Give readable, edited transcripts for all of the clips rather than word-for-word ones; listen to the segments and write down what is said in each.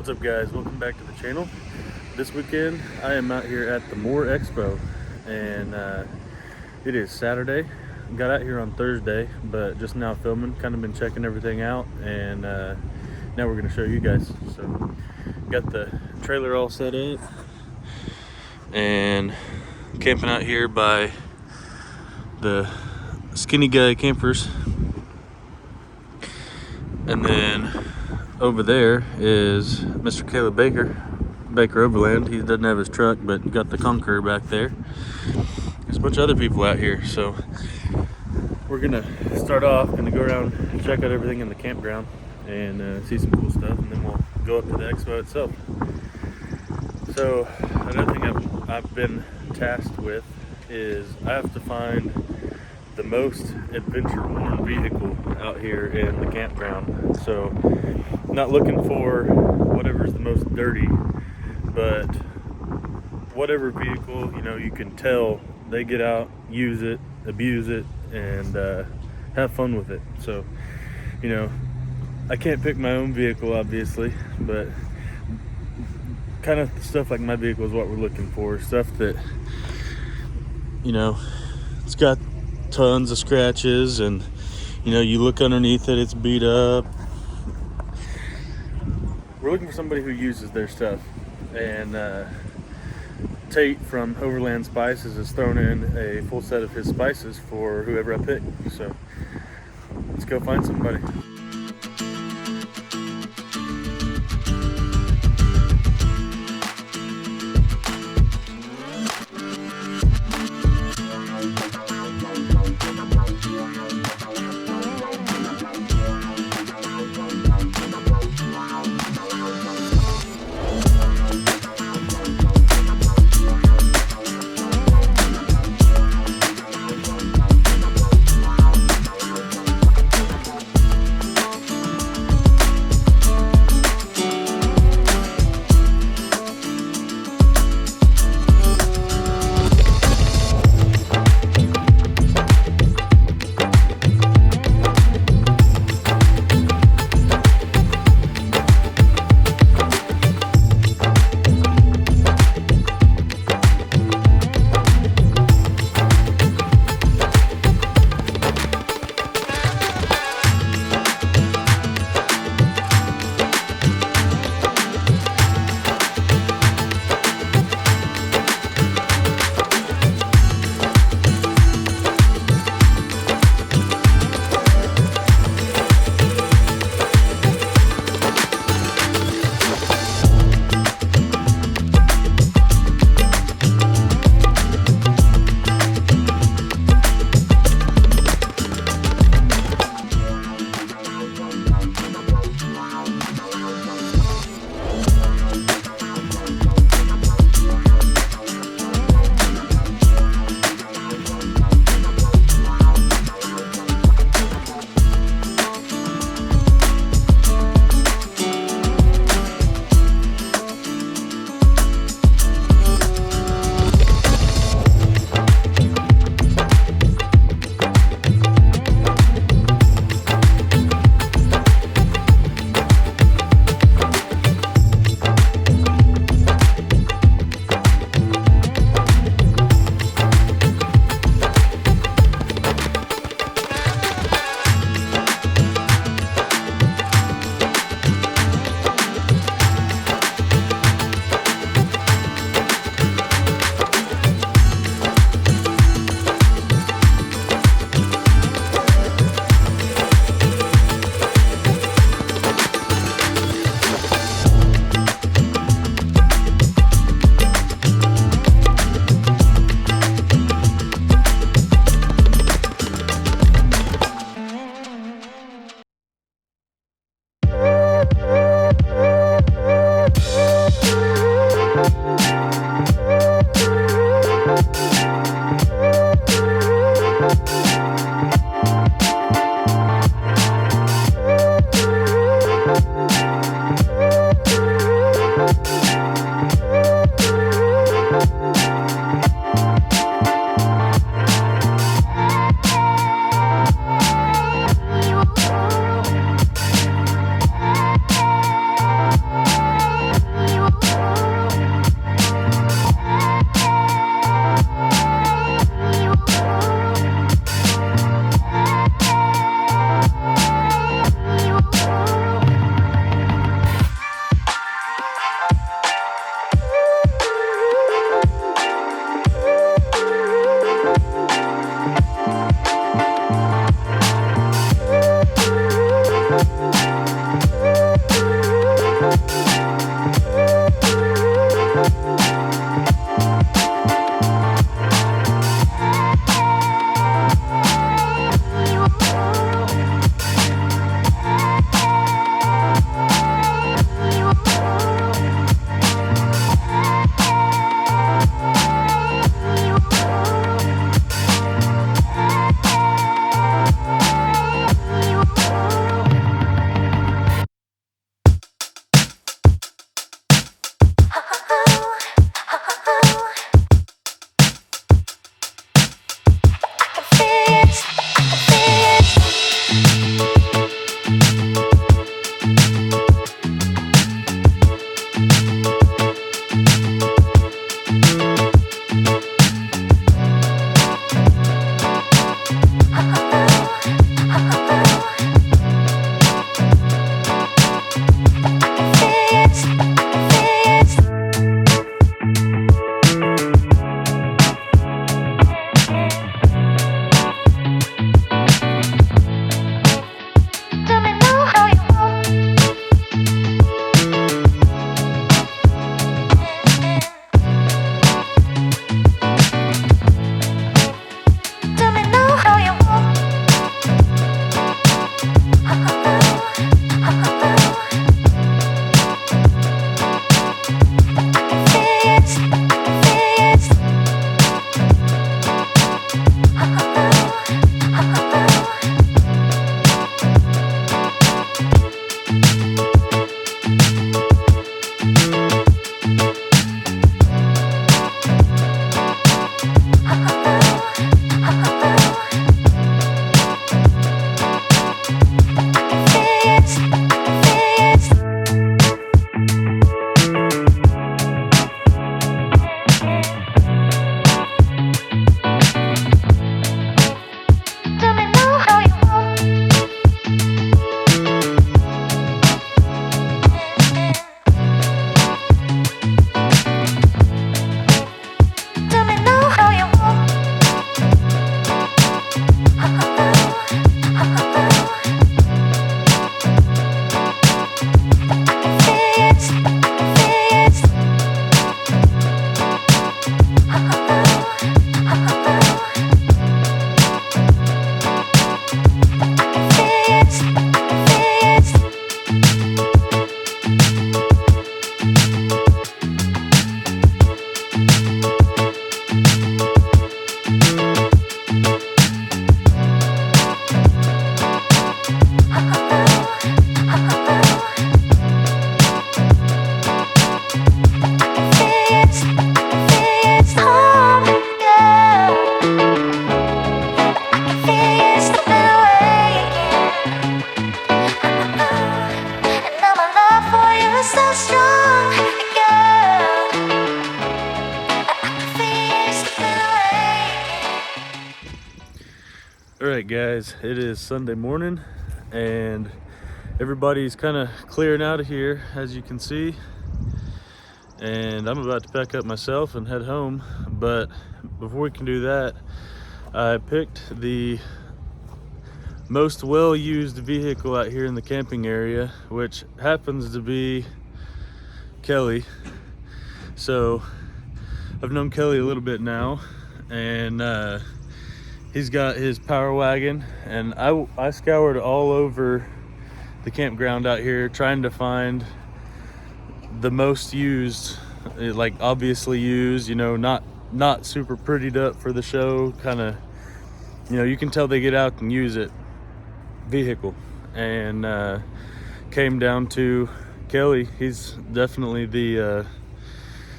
What's up guys, welcome back to the channel. This weekend I am out here at the Moore Expo and it is Saturday. Got out here on Thursday, but just now filming, kind of been checking everything out, and now we're going to show you guys. So got the trailer all set up and camping out here by the Skinny Guy campers, and then over there is Mr. Caleb Baker Overland. He doesn't have his truck, but got the Conqueror back there. There's a bunch of other people out here, so we're gonna start off, gonna go around and check out everything in the campground and see some cool stuff, and then we'll go up to the expo itself. So another thing I've been tasked with is I have to find the most adventure-worn vehicle out here in the campground. So not looking for whatever's the most dirty, but whatever vehicle, you know, you can tell they get out, use it, abuse it, and have fun with it. So, you know, I can't pick my own vehicle obviously, but kind of stuff like my vehicle is what we're looking for. Stuff that, you know, it's got tons of scratches, and you know, you look underneath it, it's beat up. We're looking for somebody who uses their stuff, and Tate from Overland Spices has thrown in a full set of his spices for whoever I pick. So let's go find somebody. so strong, girl. All right, guys, it is Sunday morning and everybody's kind of clearing out of here, as you can see, and I'm about to pack up myself and head home. But before we can do that, I picked the most well-used vehicle out here in the camping area, which happens to be Kelly. So I've known Kelly a little bit now, and he's got his power wagon, and I scoured all over the campground out here trying to find the most used, like obviously used, you know, not super prettied up for the show, kind of, you know, you can tell they get out and use it vehicle. And came down to Kelly. He's definitely the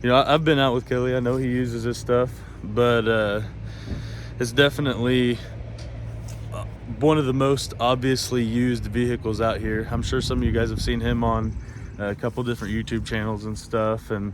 you know, I've been out with Kelly, I know he uses his stuff, but it's definitely one of the most obviously used vehicles out here. I'm sure some of you guys have seen him on a couple different YouTube channels and stuff, and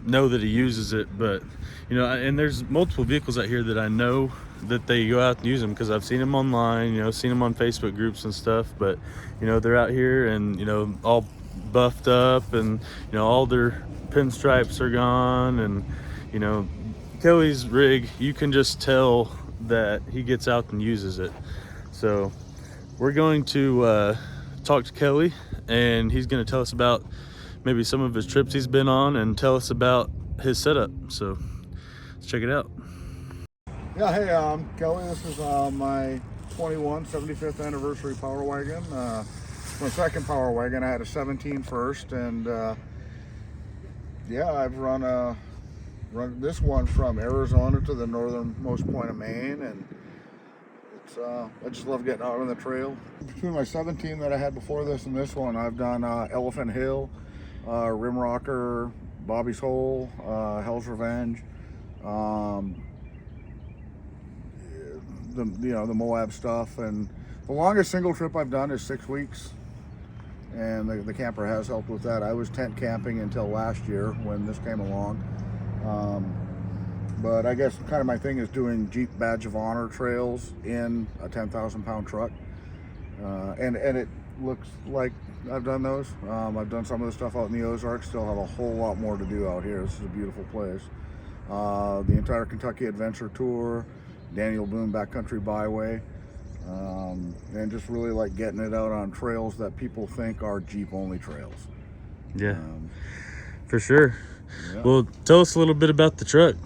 know that he uses it. But you know, and there's multiple vehicles out here that I know that they go out and use them, because I've seen them online, you know, seen them on Facebook groups and stuff. But you know, they're out here and, you know, all buffed up, and you know, all their pinstripes are gone, and you know, Kelly's rig, you can just tell that he gets out and uses it. So we're going to talk to Kelly, and he's going to tell us about maybe some of his trips he's been on and tell us about his setup. So let's check it out. Yeah, hey, Kelly, this is my 75th anniversary Power Wagon. My second Power Wagon. I had a 17 first, and yeah, I've run this one from Arizona to the northernmost point of Maine, and it's I just love getting out on the trail. Between my 17 that I had before this and this one, I've done Elephant Hill, Rim Rocker, Bobby's Hole, Hell's Revenge, the Moab stuff, and the longest single trip I've done is 6 weeks, and the camper has helped with that. I was tent camping until last year when this came along. But I guess kind of my thing is doing Jeep Badge of Honor trails in a 10,000 pound truck, and it looks like I've done those. I've done some of the stuff out in the Ozarks, still have a whole lot more to do out here. This is a beautiful place. The entire Kentucky Adventure Tour, Daniel Boone Backcountry Byway, and just really like getting it out on trails that people think are Jeep only trails. Yeah, for sure. Yeah. Well, tell us a little bit about the truck.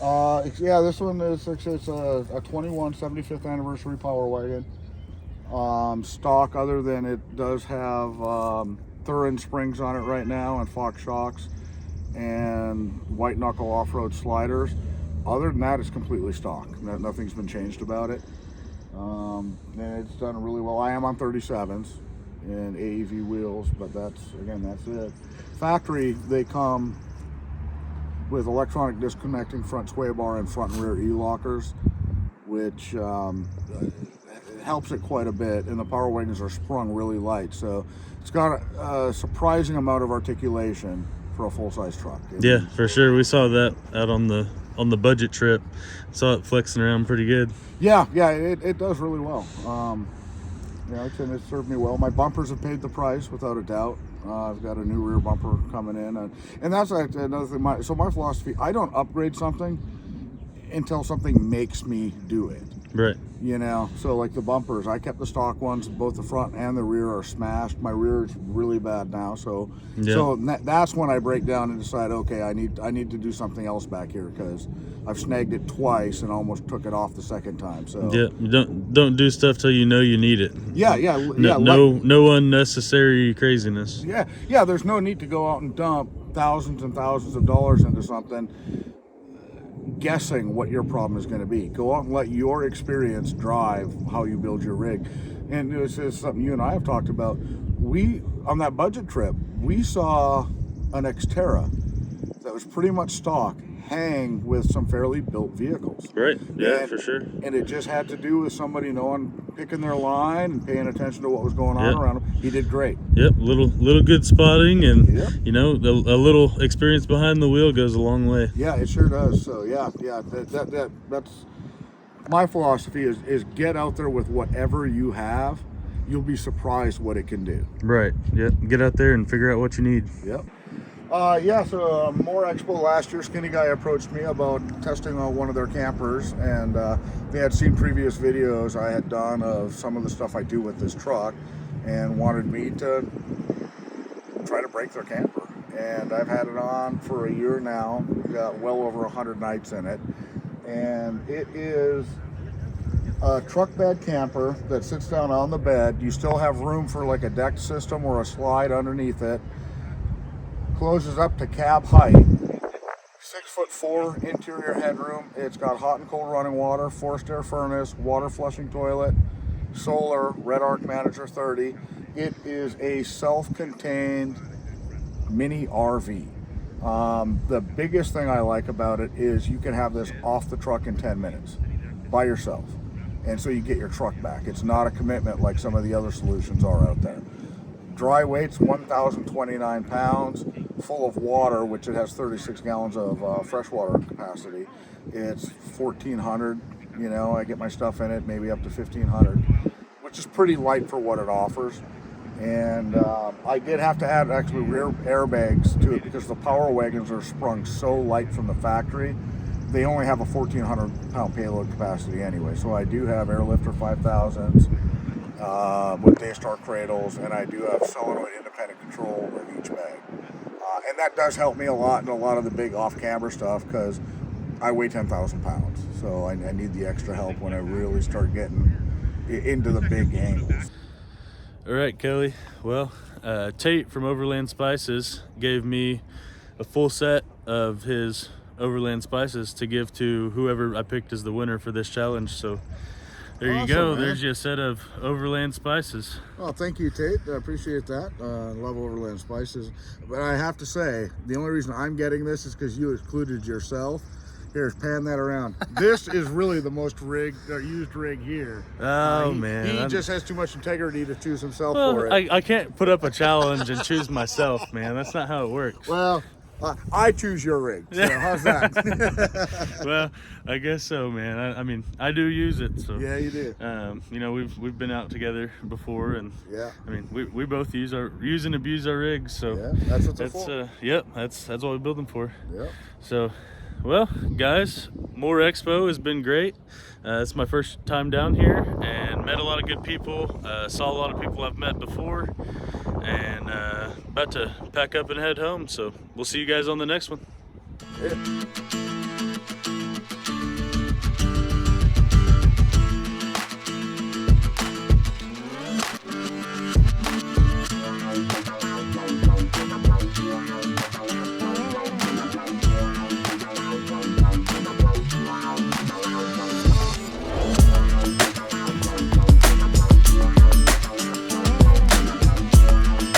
Yeah, this one is it's a 21 75th anniversary Power Wagon. Stock, other than it does have Thurin springs on it right now, and Fox shocks, and white knuckle off-road sliders. Other than that, it's completely stock. Nothing's been changed about it. And it's done really well. I am on 37s and AEV wheels, but that's it. Factory, they come with electronic disconnecting front sway bar and front and rear e-lockers, which helps it quite a bit, and the Power Wagons are sprung really light, so it's got a surprising amount of articulation for a full-size truck. Yeah, for sure. We saw that out on the budget trip. Saw it flexing around pretty good. Yeah, it does really well. Yeah, it served me well. My bumpers have paid the price without a doubt. I've got a new rear bumper coming in, and that's another thing. My philosophy: I don't upgrade something until something makes me do it. Right. You know, so like the bumpers, I kept the stock ones. Both the front and the rear are smashed. My rear is really bad now, so that's when I break down and decide, okay, I need to do something else back here, because I've snagged it twice and almost took it off the second time. So yeah, don't do stuff till you know you need it. No unnecessary craziness. Yeah. There's no need to go out and dump thousands and thousands of dollars into something, guessing what your problem is going to be. Go out and let your experience drive how you build your rig. And this is something you and I have talked about. On that budget trip, we saw an Xterra that was pretty much stock, hang with some fairly built vehicles. Right. Yeah, And- for sure. And it just had to do with somebody picking their line and paying attention to what was going on Yep. around them. He did great. Yep. Little good spotting, and Yep. you know, a little experience behind the wheel goes a long way. Yeah, it sure does. So yeah, that's my philosophy is get out there with whatever you have. You'll be surprised what it can do. Right. Yep. Get out there and figure out what you need. Yep. So Moore Expo last year, Skinny Guy approached me about testing on one of their campers, and they had seen previous videos I had done of some of the stuff I do with this truck, and wanted me to try to break their camper. And I've had it on for a year now. We've got well over 100 nights in it, and it is a truck bed camper that sits down on the bed. You still have room for like a deck system or a slide underneath it. Closes up to cab height. 6'4" interior headroom. It's got hot and cold running water, forced air furnace, water flushing toilet, solar, Red Arc Manager 30. It is a self-contained mini RV. The biggest thing I like about it is you can have this off the truck in 10 minutes by yourself. And so you get your truck back. It's not a commitment like some of the other solutions are out there. Dry weight's 1,029 pounds, full of water, which it has 36 gallons of freshwater capacity. It's 1,400, you know, I get my stuff in it, maybe up to 1,500, which is pretty light for what it offers. And I did have to add actually rear airbags to it because the Power Wagons are sprung so light from the factory. They only have a 1,400 pound payload capacity anyway. So I do have Airlifter 5000s. With Daystar cradles, and I do have solenoid independent control of each bag. And that does help me a lot in a lot of the big off-camber stuff because I weigh 10,000 pounds. So I need the extra help when I really start getting into the big angles. All right, Kelly. Well, Tate from Overland Spices gave me a full set of his Overland Spices to give to whoever I picked as the winner for this challenge. So there you Awesome, go. man. There's your set of Overland Spices. Well, thank you, Tate. I appreciate that. I love Overland Spices. But I have to say, the only reason I'm getting this is because you included yourself. Here's, pan that around. This is really the most used rig here. Oh, man. He just has too much integrity to choose himself Well, for it. I can't put up a challenge and choose myself, man. That's not how it works. Well, I choose your rig. So how's that? Well, I guess so, man. I mean, I do use it, so Yeah, you do. you know, we've been out together before, and Yeah. I mean, we both use and abuse our rigs, so Yeah, that's what they're for. Yep, that's what we build them for. Yep. So, well, guys, Moore Expo has been great. It's my first time down here, and met a lot of good people. Saw a lot of people I've met before, and about to pack up and head home. So we'll see you guys on the next one. Yeah.